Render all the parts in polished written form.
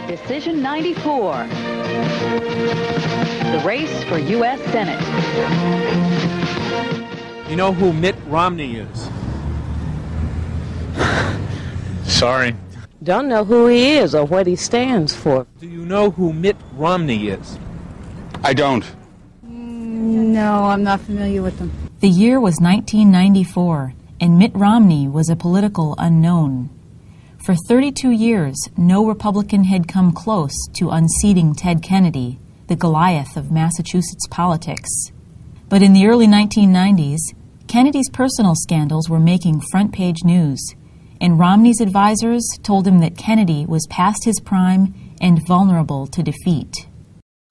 Decision 94. The race for U.S. Senate. You know who Mitt Romney is? Sorry. Don't know who he is or what he stands for. Do you know who Mitt Romney is? I don't. No, I'm not familiar with them. The year was 1994, and Mitt Romney was a political unknown. For 32 years, no Republican had come close to unseating Ted Kennedy, the Goliath of Massachusetts politics. But in the early 1990s, Kennedy's personal scandals were making front-page news, and Romney's advisors told him that Kennedy was past his prime and vulnerable to defeat.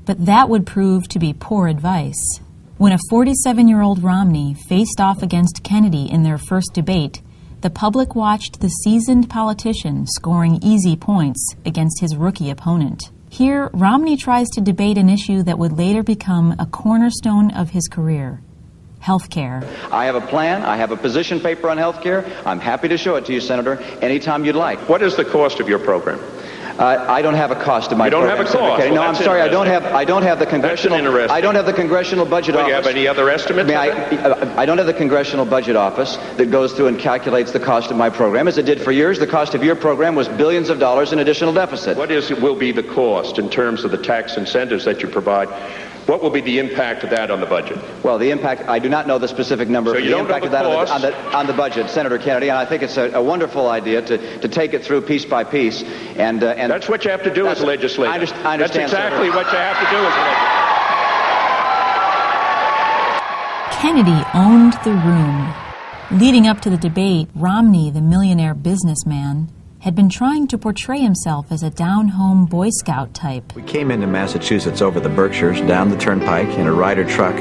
But that would prove to be poor advice. When a 47-year-old Romney faced off against Kennedy in their first debate, the public watched the seasoned politician scoring easy points against his rookie opponent. Here, Romney tries to debate an issue that would later become a cornerstone of his career: health care. I have a plan. I have a position paper on health care. I'm happy to show it to you, Senator, anytime you'd like. What is the cost of your program? I don't have a cost to my program. You don't have a cost? Well, no, I'm sorry. I don't have the congressional. That's interesting. I don't have the congressional budget office. Do you have any other estimates? I don't have the congressional budget office that goes through and calculates the cost of my program. As it did for years, the cost of your program was billions of dollars in additional deficit. What will be the cost in terms of the tax incentives that you provide? What will be the impact of that on the budget? Well, the impact, I do not know the specific number. So for the impact of that on the budget, Senator Kennedy, and I think it's a wonderful idea to take it through piece by piece. And that's what you have to do as a legislator. I understand, that's exactly what you have to do as a legislator. Kennedy owned the room. Leading up to the debate, Romney, the millionaire businessman, had been trying to portray himself as a down-home Boy Scout type. We came into Massachusetts over the Berkshires, down the turnpike, in a Ryder truck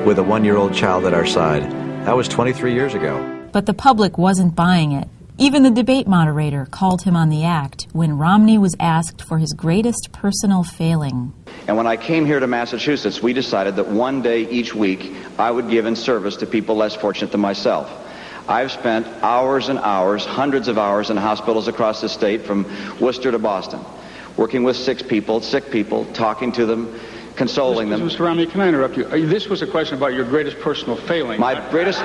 with a 1-year-old child at our side. That was 23 years ago. But the public wasn't buying it. Even the debate moderator called him on the act when Romney was asked for his greatest personal failing. And when I came here to Massachusetts, we decided that one day each week I would give in service to people less fortunate than myself. I've spent hours and hours, hundreds of hours in hospitals across the state, from Worcester to Boston, working with sick people, talking to them, consoling them. Mr. Romney, can I interrupt you? This was a question about your greatest personal failing. My greatest...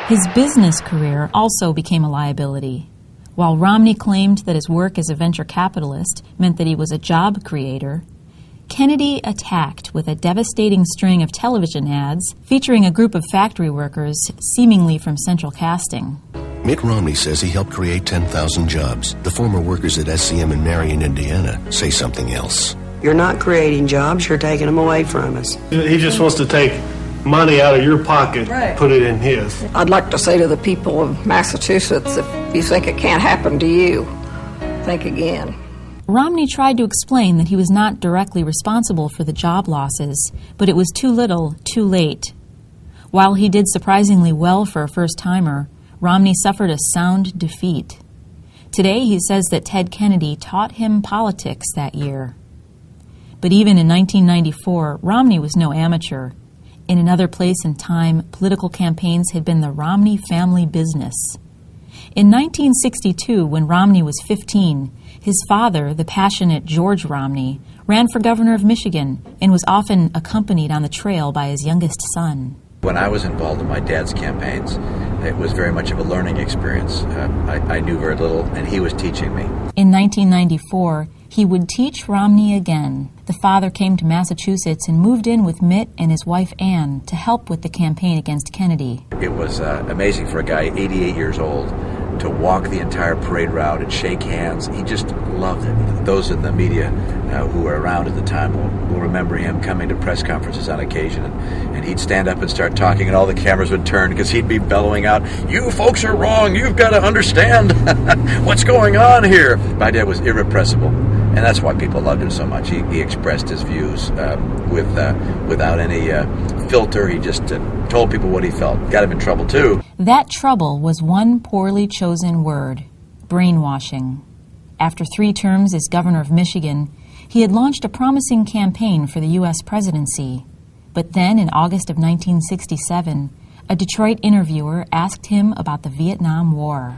His business career also became a liability. While Romney claimed that his work as a venture capitalist meant that he was a job creator, Kennedy attacked with a devastating string of television ads featuring a group of factory workers, seemingly from Central Casting. Mitt Romney says he helped create 10,000 jobs. The former workers at SCM in Marion, Indiana, say something else. You're not creating jobs, you're taking them away from us. He just wants to take money out of your pocket, right, put it in his. I'd like to say to the people of Massachusetts, if you think it can't happen to you, think again. Romney tried to explain that he was not directly responsible for the job losses, but it was too little, too late. While he did surprisingly well for a first-timer, Romney suffered a sound defeat. Today, he says that Ted Kennedy taught him politics that year. But even in 1994, Romney was no amateur. In another place and time, political campaigns had been the Romney family business. In 1962, when Romney was 15, his father, the passionate George Romney, ran for governor of Michigan and was often accompanied on the trail by his youngest son. When I was involved in my dad's campaigns, it was very much of a learning experience. I knew very little, and he was teaching me. In 1994, he would teach Romney again. The father came to Massachusetts and moved in with Mitt and his wife Ann to help with the campaign against Kennedy. It was amazing for a guy 88 years old to walk the entire parade route and shake hands. He just loved it. Those in the media who were around at the time will remember him coming to press conferences on occasion, and he'd stand up and start talking, and all the cameras would turn because he'd be bellowing out, "You folks are wrong. You've got to understand what's going on here." My dad was irrepressible, and that's why people loved him so much. He expressed his views without any filter. He just told people what he felt. Got him in trouble, too. That trouble was one poorly chosen word: brainwashing. After 3 terms as governor of Michigan, he had launched a promising campaign for the U.S. presidency. But then, in August of 1967, A Detroit interviewer asked him about the Vietnam War.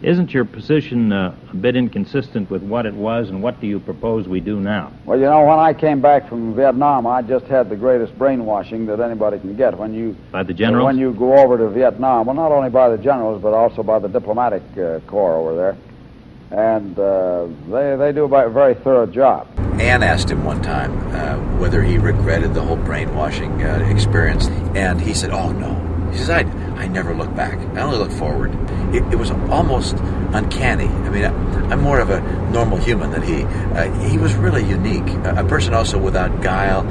Isn't your position a bit inconsistent with what it was, and what do you propose we do now? Well, you know, when I came back from Vietnam, I just had the greatest brainwashing that anybody can get. By the generals? When you go over to Vietnam, well, not only by the generals, but also by the diplomatic corps over there. And they do a very thorough job. Ann asked him one time whether he regretted the whole brainwashing experience, and he said, "Oh, no." He says, I never look back. I only look forward. It was almost uncanny. I mean, I'm more of a normal human than he. He was really unique. A person also without guile.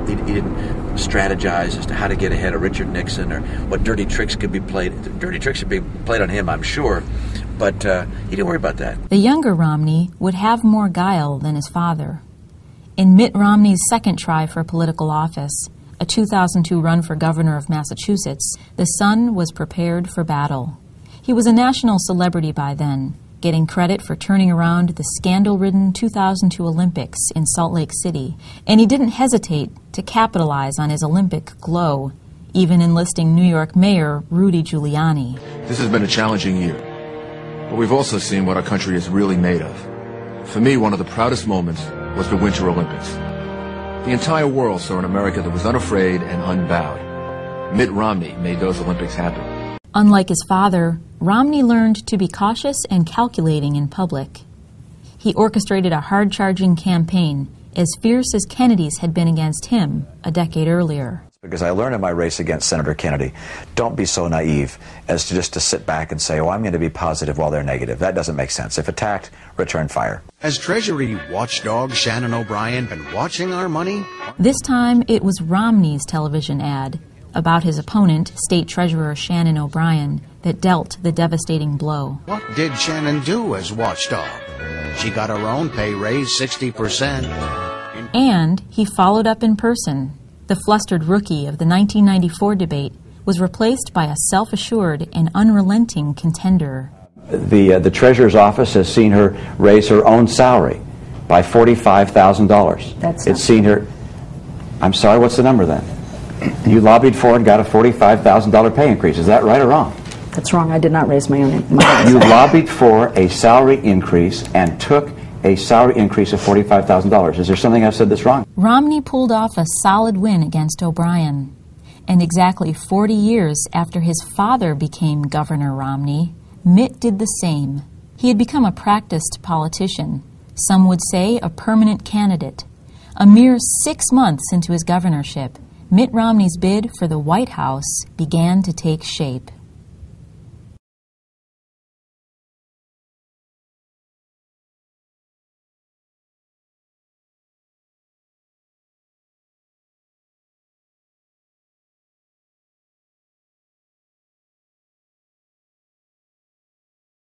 He didn't strategize as to how to get ahead of Richard Nixon or what dirty tricks could be played. Dirty tricks could be played on him, I'm sure, but he didn't worry about that. The younger Romney would have more guile than his father. In Mitt Romney's second try for political office, a 2002 run for governor of Massachusetts, the son was prepared for battle. He was a national celebrity by then, getting credit for turning around the scandal-ridden 2002 Olympics in Salt Lake City, and he didn't hesitate to capitalize on his Olympic glow, even enlisting New York Mayor Rudy Giuliani. This has been a challenging year, but we've also seen what our country is really made of. For me, one of the proudest moments was the Winter Olympics. The entire world saw an America that was unafraid and unbowed. Mitt Romney made those Olympics happen. Unlike his father, Romney learned to be cautious and calculating in public. He orchestrated a hard-charging campaign, as fierce as Kennedy's had been against him a decade earlier. Because I learned in my race against Senator Kennedy, don't be so naive as to just to sit back and say, oh, I'm going to be positive while they're negative. That doesn't make sense. If attacked, return fire. Has Treasury watchdog Shannon O'Brien been watching our money? This time it was Romney's television ad about his opponent, State Treasurer Shannon O'Brien, that dealt the devastating blow. What did Shannon do as watchdog? She got her own pay raise 60%. And he followed up in person. The flustered rookie of the 1994 debate was replaced by a self-assured and unrelenting contender. The Treasurer's office has seen her raise her own salary by $45,000. It's seen her... I'm sorry, what's the number then? You lobbied for and got a $45,000 pay increase. Is that right or wrong? That's wrong. I did not raise my own. You lobbied for a salary increase and took a salary increase of $45,000. Is there something I've said that's wrong? Romney pulled off a solid win against O'Brien. And exactly 40 years after his father became Governor Romney, Mitt did the same. He had become a practiced politician, some would say a permanent candidate. A mere 6 months into his governorship, Mitt Romney's bid for the White House began to take shape.